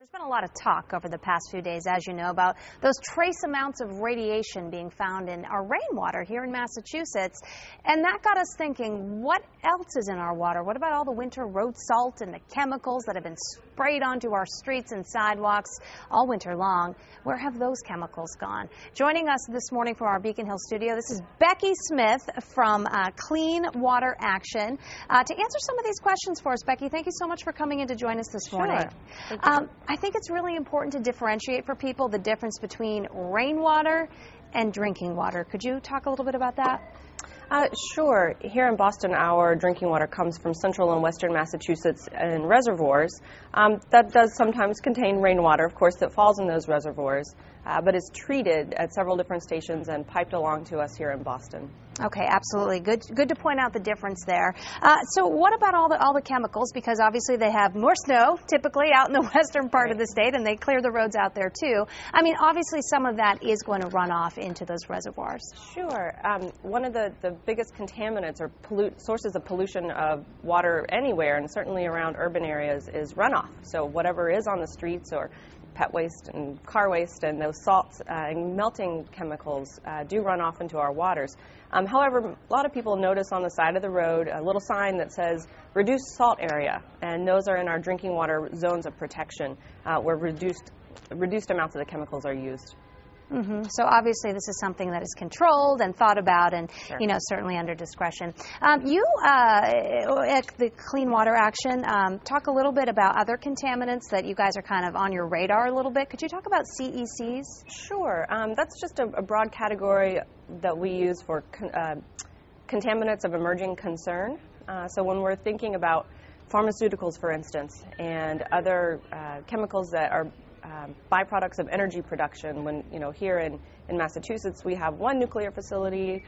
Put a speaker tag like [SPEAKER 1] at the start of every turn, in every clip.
[SPEAKER 1] There's been a lot of talk over the past few days, as you know, about those trace amounts of radiation being found in our rainwater here in Massachusetts. And that got us thinking, what else is in our water? What about all the winter road salt and the chemicals that have been sprayed onto our streets and sidewalks all winter long? Where have those chemicals gone? Joining us this morning from our Beacon Hill studio, this is Becky Smith from Clean Water Action. To answer some of these questions for us, Becky, thank you so much for coming in to join us this morning. I think it's really important to differentiate for people the difference between rainwater and drinking water. Could you talk a little bit about that?
[SPEAKER 2] Sure. Here in Boston, our drinking water comes from central and western Massachusetts in reservoirs. That does sometimes contain rainwater, of course, that falls in those reservoirs, but is treated at several different stations and piped along to us here in Boston.
[SPEAKER 1] Okay, absolutely. Good to point out the difference there. So what about all the chemicals? Because obviously they have more snow, typically, out in the western part of the state, and they clear the roads out there, too. I mean, obviously some of that is going to run off into those reservoirs.
[SPEAKER 2] Sure. One of the biggest contaminants or sources of pollution of water anywhere, and certainly around urban areas, is runoff. So whatever is on the streets or pet waste and car waste and those salts and melting chemicals do run off into our waters. However, a lot of people notice on the side of the road a little sign that says reduced salt area, and those are in our drinking water zones of protection where reduced amounts of the chemicals are used.
[SPEAKER 1] So obviously this is something that is controlled and thought about and, you know, certainly under discretion. You, at the Clean Water Action, talk a little bit about other contaminants that you guys are kind of on your radar a little bit. Could you talk about CECs?
[SPEAKER 2] Sure. That's just a broad category that we use for contaminants of emerging concern. So when we're thinking about pharmaceuticals, for instance, and other chemicals that are byproducts of energy production. When, you know, here in Massachusetts, we have one nuclear facility,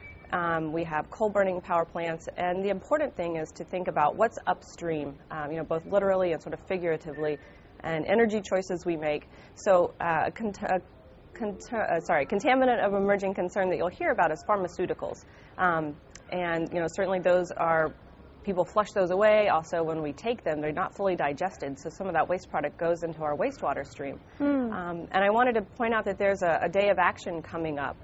[SPEAKER 2] we have coal burning power plants, and the important thing is to think about what's upstream, you know, both literally and sort of figuratively, and energy choices we make. So contaminant of emerging concern that you'll hear about is pharmaceuticals. And, you know, certainly those are, people flush those away. Also, when we take them, they're not fully digested, so some of that waste product goes into our wastewater stream. And I wanted to point out that there's a day of action coming up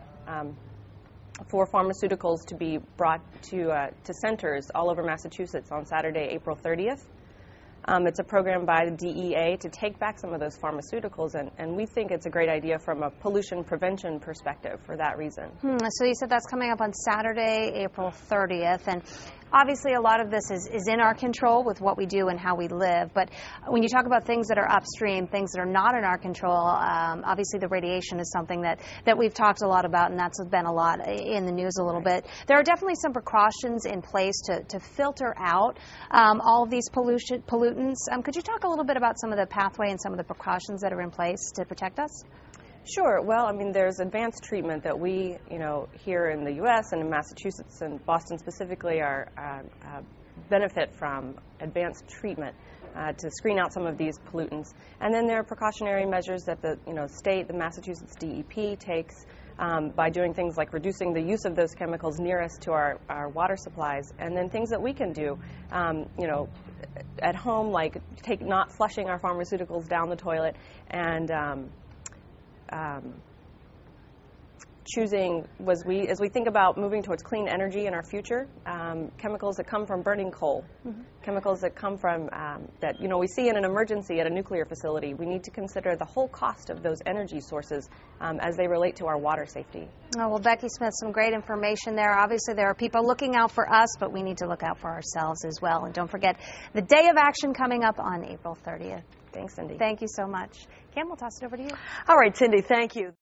[SPEAKER 2] for pharmaceuticals to be brought to centers all over Massachusetts on Saturday, April 30th. It's a program by the DEA to take back some of those pharmaceuticals, and we think it's a great idea from a pollution prevention perspective for that reason.
[SPEAKER 1] So you said that's coming up on Saturday, April 30th, and obviously a lot of this is in our control with what we do and how we live, but when you talk about things that are upstream, things that are not in our control, obviously the radiation is something that we've talked a lot about, and that's been a lot in the news a little bit. There are definitely some precautions in place to filter out all of these pollutants. Could you talk a little bit about some of the pathway and some of the precautions that are in place to protect us?
[SPEAKER 2] Sure. Well, I mean, there's advanced treatment that we, you know, here in the U.S. and in Massachusetts and Boston specifically benefit from advanced treatment to screen out some of these pollutants. And then there are precautionary measures that the Massachusetts DEP takes by doing things like reducing the use of those chemicals nearest to our water supplies, and then things that we can do, you know, at home, like not flushing our pharmaceuticals down the toilet, and choosing, as we think about moving towards clean energy in our future, chemicals that come from burning coal, chemicals that come from, that, you know, we see in an emergency at a nuclear facility. We need to consider the whole cost of those energy sources as they relate to our water safety.
[SPEAKER 1] Oh, well, Becky Smith, some great information there. Obviously, there are people looking out for us, but we need to look out for ourselves as well. And don't forget the day of action coming up on April 30th.
[SPEAKER 2] Thanks, Cindy.
[SPEAKER 1] Thank you so much. Cam, we'll toss it over to you.
[SPEAKER 3] All right, Cindy, thank you.